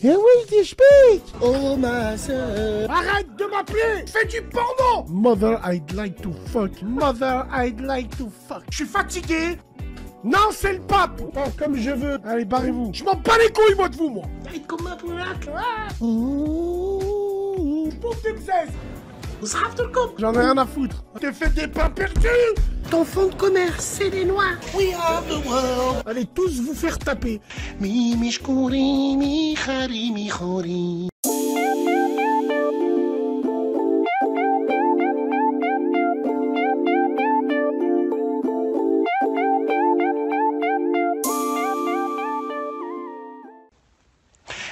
Ja, oui, ich bin. Oh, ma sœur. Arrête de m'appeler. Fais du porno. Mother, I'd like to fuck. Mother, I'd like to fuck. Je suis fatigué. Non, c'est le pape. Oh, comme je veux. Allez, barrez-vous. Je m'en bats les couilles, moi, de vous, moi. Comme un poulac. Pauvre des bzaises. J'en ai rien à foutre. T'es fait des pains perdus. Ton fond de commerce, c'est les noirs. We are the world. Allez tous vous faire taper. Mi mishkuri, mi khari, mi khori.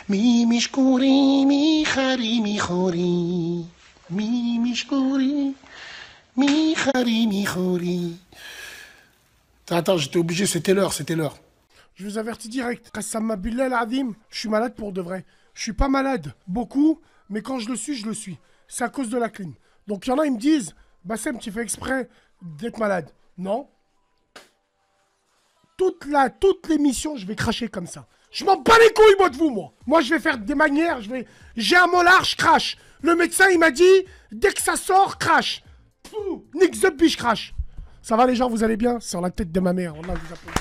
Mi mishkuri, mi khari, mi khori. Mi mishkuri, mi khari, mi khori. Attends, j'étais obligé, c'était l'heure. Je vous avertis direct. Qassam billah al-azim, je suis malade pour de vrai. Je suis pas malade, beaucoup, mais quand je le suis. C'est à cause de la clim. Donc il y en a, ils me disent, Bassem, tu fais exprès d'être malade. Non. Toute l'émission, je vais cracher comme ça. Je m'en bats les couilles, moi, de vous, moi. Moi, je vais faire des manières, j'ai un molar, je crache. Le médecin, il m'a dit, dès que ça sort, crache. Nick the bitch, crache. Ça va, les gens, vous allez bien? Sur la tête de ma mère, on a vous applaudit.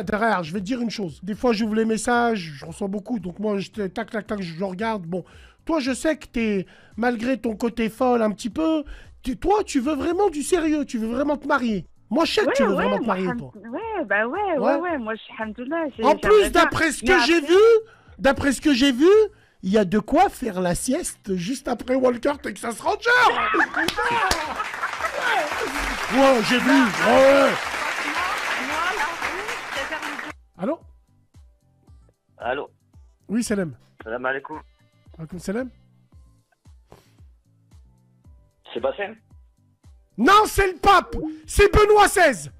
Derrière, je vais te dire une chose. Des fois, j'ouvre les messages, je reçois beaucoup, donc moi, tac, je regarde. Bon, toi, je sais que t'es, malgré ton côté folle un petit peu, toi, tu veux vraiment du sérieux, tu veux vraiment te marier. Moi, je sais que tu veux vraiment te marier, toi. Ouais, moi, alhamdoulilah. En plus, d'après ce que j'ai vu, il y a de quoi faire la sieste juste après Walker Texas Ranger. Ouais, j'ai vu. Ouais. Allô? Allô? Oui, Salem. Salam alaikum. Alaikum salam. C'est Bassem? Non, c'est le pape. C'est Benoît XVI.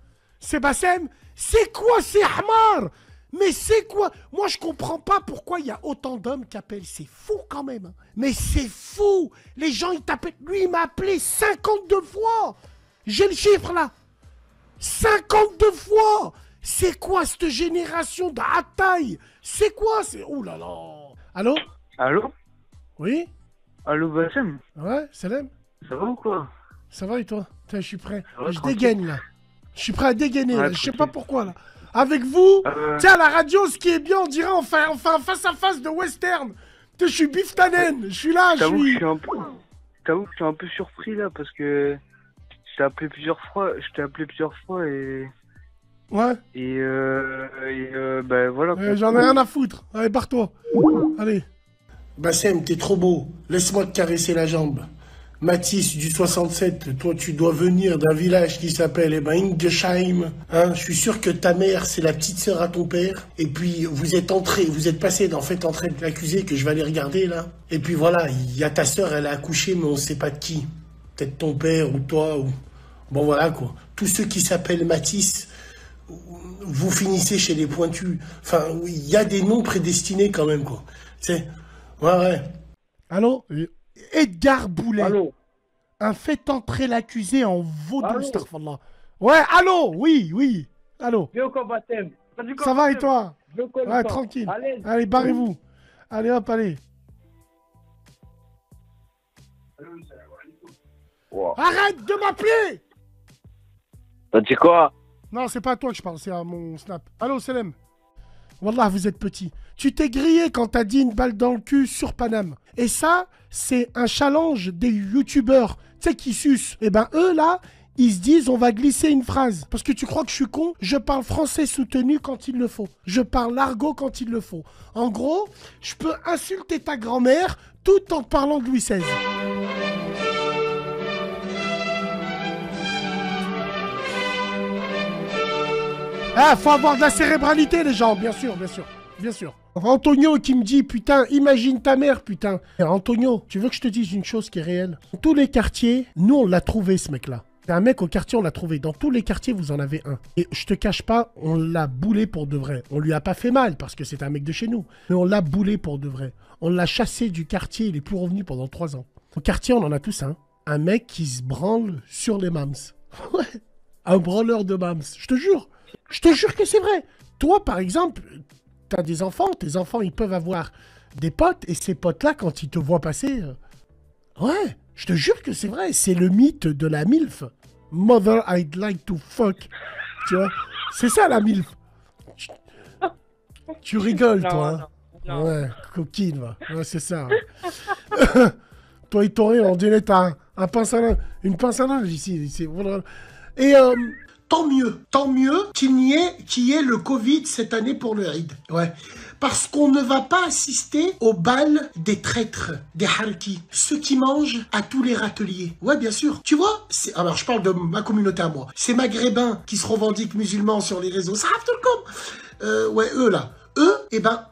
C'est Bassem. C'est quoi, c'est Hamar? Mais c'est quoi? Moi, je comprends pas pourquoi il y a autant d'hommes qui appellent. C'est fou quand même. Hein. Mais c'est fou. Les gens, ils t'appellent. Lui, il m'a appelé 52 fois. J'ai le chiffre là. 52 fois. C'est quoi cette génération de hataï? C'est quoi? C'est... Ouh là là. Allô? Allô? Oui? Allô, Bassem? Ouais, Salem? Ça va ou quoi? Ça va et toi? Putain, je suis prêt. Ouais, Je tranquille. dégaine là. Je suis prêt à dégainer. Ouais, Là. Je sais tranquille. pas pourquoi là. Avec vous, tiens, à la radio, ce qui est bien, on dirait enfin un face-à-face de western. Putain, je suis Biftanen. Je suis là, je T'avoue que suis... je suis un peu surpris là parce que je t'ai appelé plusieurs fois et... Ouais. Ben voilà. J'en ai rien à foutre. Allez, barre-toi. Allez. Bassem, t'es trop beau. Laisse-moi te caresser la jambe. Mathis du 67, toi tu dois venir d'un village qui s'appelle Ingesheim. Hein, je suis sûr que ta mère c'est la petite sœur à ton père. Et puis vous êtes passé en fait en train de l'accusé que je vais aller regarder là. Et puis voilà, il y a ta sœur, elle a accouché mais on sait pas de qui. Peut-être ton père ou toi ou... Bon voilà quoi. Tous ceux qui s'appellent Mathis, vous finissez chez les pointus. Enfin, il y a des noms prédestinés quand même quoi. C'est... Ouais. Allô? Edgar Boulet. Allô? Un fait entrer l'accusé en vaudou, astaghfirullah. Ouais, allô? Oui. Allô? Ça va et toi? Ouais, tranquille. Allez, barrez-vous. Allez, hop, allez. Wow. Arrête de m'appeler! T'as dit quoi? Non, c'est pas à toi que je parle, c'est à mon snap. Allô, Selem? Wallah, vous êtes petit. Tu t'es grillé quand t'as dit une balle dans le cul sur Paname. Et ça, c'est un challenge des youtubeurs, tu sais, qui sucent. Et ben, eux, là, ils se disent, on va glisser une phrase. Parce que tu crois que je suis con? Je parle français soutenu quand il le faut. Je parle l'argot quand il le faut. En gros, je peux insulter ta grand-mère tout en parlant de Louis XVI. Ah, faut avoir de la cérébralité, les gens, bien sûr. Antonio qui me dit, putain, imagine ta mère, putain. Antonio, tu veux que je te dise une chose qui est réelle? Dans tous les quartiers, nous, on l'a trouvé, ce mec-là. C'est un mec au quartier, on l'a trouvé. Dans tous les quartiers, vous en avez un. Et je te cache pas, on l'a boulé pour de vrai. On lui a pas fait mal, parce que c'est un mec de chez nous. Mais on l'a boulé pour de vrai. On l'a chassé du quartier, il est plus revenu pendant 3 ans. Au quartier, on en a tous un. Un mec qui se branle sur les mams. Ouais. Un branleur de mams. Je te jure que c'est vrai. Toi, par exemple, t'as des enfants, tes enfants, ils peuvent avoir des potes, et ces potes-là, quand ils te voient passer... Ouais, je te jure que c'est vrai, c'est le mythe de la MILF. Mother, I'd like to fuck. Tu vois, c'est ça la MILF. Tu rigoles, Non, toi. Hein. non. Ouais, coquine, va. Ouais, c'est ça. Toi, il t'aurait, on dirait, t'as un pince à linge, une pince à linge ici. Voilà. Et tant mieux qu'il y ait le Covid cette année pour le Eid. Ouais. Parce qu'on ne va pas assister au bal des traîtres, des harkis, ceux qui mangent à tous les râteliers. Ouais, bien sûr. Tu vois, alors je parle de ma communauté à moi. Ces maghrébins qui se revendiquent musulmans sur les réseaux, ça ouais, eux là. Eux, eh ben,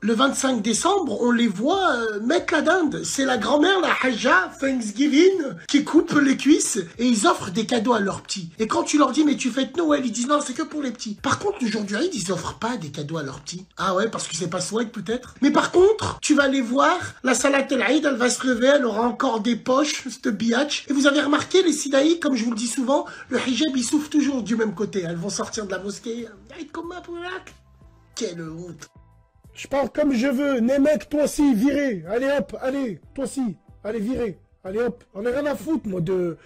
le 25 décembre, on les voit mettre la dinde. C'est la grand-mère, la Hajja, Thanksgiving, qui coupe les cuisses et ils offrent des cadeaux à leurs petits. Et quand tu leur dis, mais tu fêtes Noël, ils disent non, c'est que pour les petits. Par contre, le jour du Eid, ils offrent pas des cadeaux à leurs petits. Ah ouais, parce que c'est pas swag peut-être. Mais par contre, tu vas les voir, la salat al-Eid, elle va se lever, elle aura encore des poches, cette biatch. Et vous avez remarqué, les sidaïs, comme je vous le dis souvent, le hijab, il souffle toujours du même côté. Elles vont sortir de la mosquée. Quelle honte. Je parle comme je veux. Nemek, toi aussi, virez. Allez hop, allez, toi aussi. Allez, virez. Allez hop. On a rien à foutre, moi,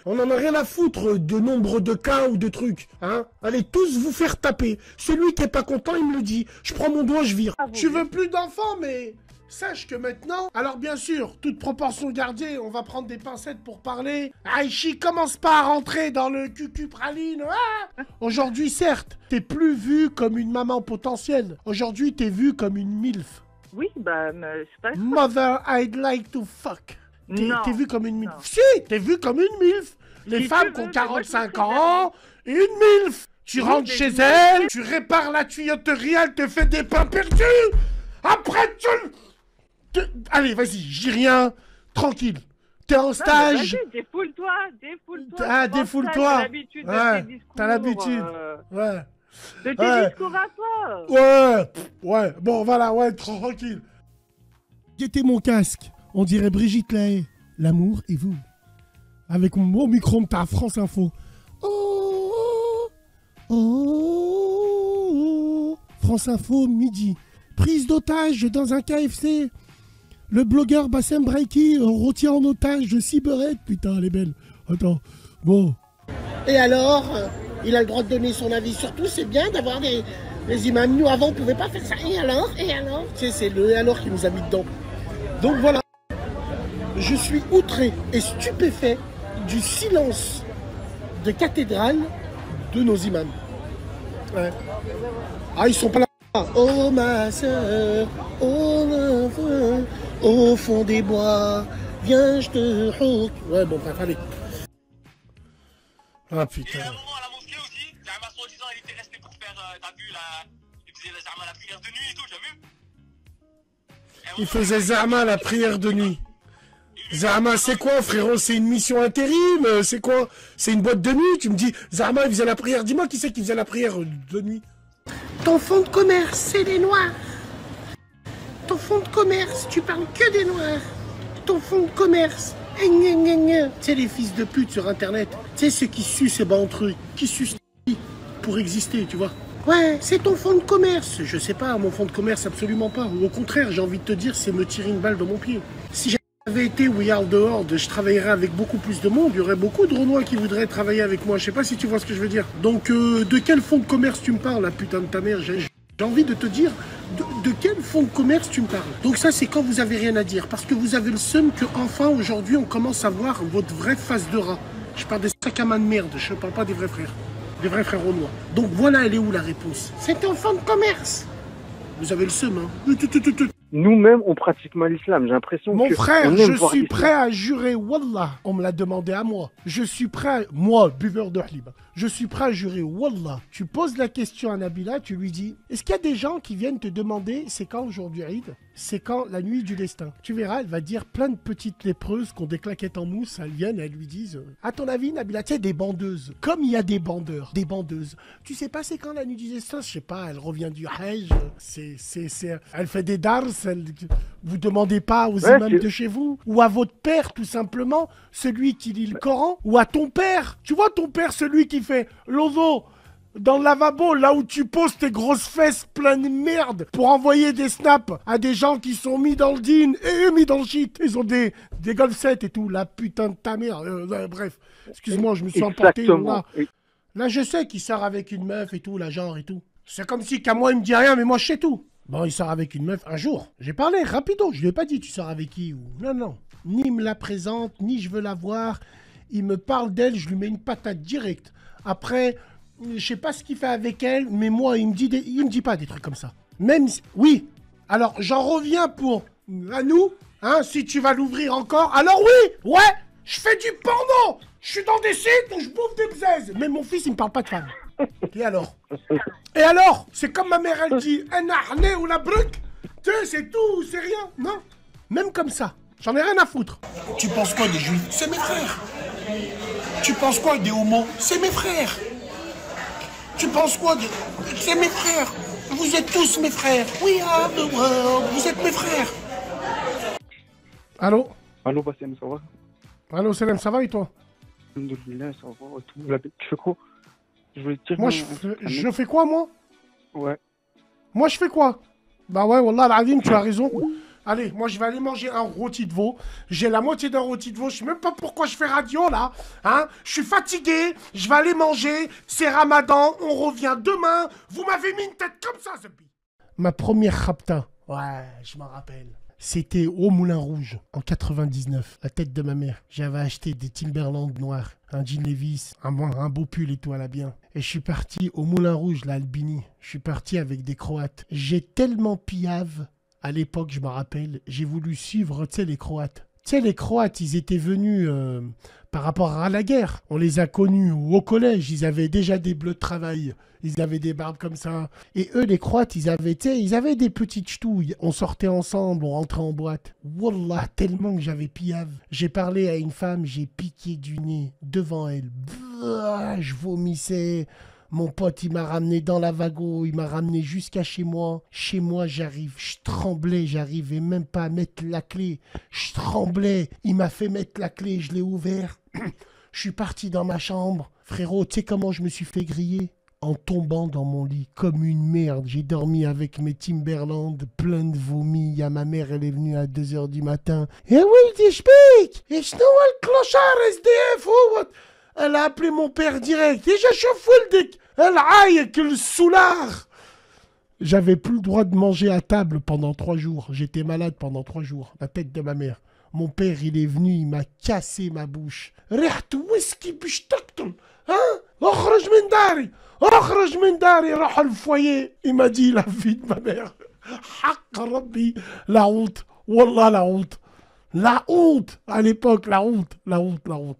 On en a rien à foutre de nombre de cas ou de trucs. Hein. Allez, tous vous faire taper. Celui qui est pas content, il me le dit. Je prends mon doigt, je vire. Tu veux plus d'enfants, mais... Sache que maintenant, alors bien sûr, toute proportion gardée, on va prendre des pincettes pour parler. Aïchi, commence pas à rentrer dans le cucupraline. Ah aujourd'hui, certes, t'es plus vue comme une maman potentielle. Aujourd'hui, t'es vue comme une MILF. Oui, bah, c'est pas ça. Mother, I'd like to fuck. T'es vue comme une MILF. Non. Si, t'es vue comme une MILF. Les femmes qui ont 45 ans, une MILF. Tu rentres chez elle, tu répares la tuyauterie, elle te fait des pains perdus. Après, allez, vas-y, je dis rien, tranquille. T'es en stage. Défoule-toi. Ah, défoule-toi. T'as l'habitude de tes discours. T'as l'habitude. Ouais. De tes discours à toi. Ouais. Bon, voilà, ouais, tranquille. Guettez mon casque. On dirait Brigitte Lahaye. L'amour et vous. Avec mon micro de ta France Info. Oh. France Info, midi. Prise d'otage dans un KFC. Le blogueur Bassem Braiki retient en otage 6 beurettes. Putain, elle est belle. Attends. Bon. Et alors, il a le droit de donner son avis sur tout. C'est bien d'avoir des imams. Nous, avant, on pouvait pas faire ça. Et alors tu sais, c'est le et alors qui nous a mis dedans. Donc voilà. Je suis outré et stupéfait du silence de cathédrale de nos imams. Ouais. Ah, ils sont pas là. Oh ma soeur, oh ma soeur, au fond des bois, viens je te hook. Ouais bon bref, allez. Ah putain. Et à un moment à la mosquée aussi, Zama soi-disant il était resté pour faire, t'as vu là, il faisait Zama la prière de nuit et tout, t'as vu? Il faisait Zama la prière de nuit. Zama c'est quoi frérot? C'est une mission intérim? C'est quoi? C'est une boîte de nuit? Tu me dis Zama il faisait la prière, dis-moi qui c'est qui faisait la prière de nuit? Ton fonds de commerce, c'est les noirs. Ton fonds de commerce, tu parles que des noirs. Ton fonds de commerce. Tu sais, les fils de pute sur Internet. Tu sais, ceux qui sucent et entre eux, qui sucent pour exister, tu vois. Ouais, c'est ton fonds de commerce. Je sais pas, mon fonds de commerce, absolument pas. Ou au contraire, j'ai envie de te dire, c'est me tirer une balle dans mon pied. Si j'avais été We Are the Horde, je travaillerais avec beaucoup plus de monde. Il y aurait beaucoup de Renois qui voudraient travailler avec moi. Je sais pas si tu vois ce que je veux dire. Donc, de quel fonds de commerce tu me parles, la putain de ta mère? J'ai envie de te dire, de quel fonds de commerce tu me parles? Donc ça, c'est quand vous avez rien à dire. Parce que vous avez le seum que enfin aujourd'hui, on commence à voir votre vraie face de rat. Je parle des sacs à main de merde. Je parle pas des vrais frères. Des vrais frères Renois. Donc voilà, elle est où la réponse? C'est un fonds de commerce. Vous avez le seum, hein. Nous-mêmes, on pratique mal l'islam. J'ai l'impression Mon que frère, on aime je voir suis l'islam. prêt à jurer, Wallah. On me l'a demandé à moi. Je suis prêt à... Moi, buveur de halib. Je suis prêt à jurer, Wallah. Tu poses la question à Nabila, tu lui dis, est-ce qu'il y a des gens qui viennent te demander, c'est quand aujourd'hui Eid? C'est quand la nuit du destin? Tu verras, elle va dire plein de petites lépreuses qui ont des claquettes en mousse. Elles viennent et elles lui disent, à ton avis, Nabila, tu sais, des bandeuses. Comme il y a des bandeurs, des bandeuses. Tu sais pas c'est quand la nuit du destin? Je sais pas, elle revient du Hajj. Elle fait des dars, vous demandez pas aux imams de chez vous, ou à votre père tout simplement, celui qui lit le Coran, ou à ton père. Tu vois ton père, celui qui fait l'ozo, dans le lavabo, là où tu poses tes grosses fesses pleines de merde pour envoyer des snaps à des gens qui sont mis dans le jean et eux mis dans le shit. Ils ont des golf sets et tout, la putain de ta mère. Bref, excuse-moi, je me suis emporté. Exactement. Là, je sais qu'il sort avec une meuf et tout, la genre et tout. C'est comme si qu'à moi, il me dit rien, mais moi, je sais tout. Bon, il sort avec une meuf un jour. J'ai parlé rapido, je lui ai pas dit tu sors avec qui ou... Non. Ni il me la présente, ni je veux la voir. Il me parle d'elle, je lui mets une patate directe. Après, je sais pas ce qu'il fait avec elle, mais moi, il me dit pas des trucs comme ça. Même si... Oui. Alors, j'en reviens pour... À nous, hein, si tu vas l'ouvrir encore. Alors oui, ouais, je fais du porno. Je suis dans des sites où je bouffe des bzaises. Mais mon fils, il me parle pas de femme. Et alors? Et alors? C'est comme ma mère, elle dit, un harnais ou la brique. Tu sais, c'est tout, c'est rien. Non. Même comme ça. J'en ai rien à foutre. Tu penses quoi des juifs? C'est mes frères. Tu penses quoi des homos? C'est mes frères. Tu penses quoi des... C'est mes frères. Vous êtes tous mes frères. We are the world. Vous êtes mes frères. Allô? Allô, Bassem, ça va? Allô, Selem, ça va et toi? Alhamdoulilah, ça va. Tu fais quoi? Je voulais te dire... Moi, je fais quoi, moi? Ouais. Moi, je fais quoi? Bah ouais, wallah, al-azim, tu as raison. Allez, moi, je vais aller manger un rôti de veau. J'ai la moitié d'un rôti de veau. Je sais même pas pourquoi je fais radio, là. Hein? Je suis fatigué. Je vais aller manger. C'est Ramadan. On revient demain. Vous m'avez mis une tête comme ça, Zepi. Ma première rapta. Ouais, je m'en rappelle. C'était au Moulin Rouge, en 99, la tête de ma mère. J'avais acheté des Timberland noirs, un jean Levi's, un beau pull et tout à la bien. Et je suis parti au Moulin Rouge, là, Albini. Je suis parti avec des Croates. J'ai tellement piave, à l'époque, je me rappelle, j'ai voulu suivre, tu sais, les Croates. Tu sais, les Croates, ils étaient venus par rapport à la guerre. On les a connus au collège, ils avaient déjà des bleus de travail. Ils avaient des barbes comme ça. Et eux, les Croates, ils avaient des petites ch'touilles. On sortait ensemble, on rentrait en boîte. Wallah, tellement que j'avais piave. J'ai parlé à une femme, j'ai piqué du nez devant elle. Blah, je vomissais. Mon pote, il m'a ramené dans la wago, il m'a ramené jusqu'à chez moi. Chez moi, j'arrive, je tremblais, j'arrivais même pas à mettre la clé. Je tremblais, il m'a fait mettre la clé, je l'ai ouvert. Je suis parti dans ma chambre. Frérot, tu sais comment je me suis fait griller? En tombant dans mon lit, comme une merde. J'ai dormi avec mes Timberland, plein de vomi. Il y a ma mère, elle est venue à 2 h du matin. Et oui, dis speak! Et je le clochard SDF, what? Elle a appelé mon père direct. Et je chauffe le dick. Elle aille que le soulard. J'avais plus le droit de manger à table pendant 3 jours. J'étais malade pendant 3 jours. La tête de ma mère. Mon père, il est venu, il m'a cassé ma bouche. ريحة whisky باش تقتل. Hein? اخرج من داري. اخرج من داري. راح le foyer. Il m'a dit la vie de ma mère. حق ربي. La honte. Wallah, la honte. La honte. À l'époque, la honte. La honte, la honte.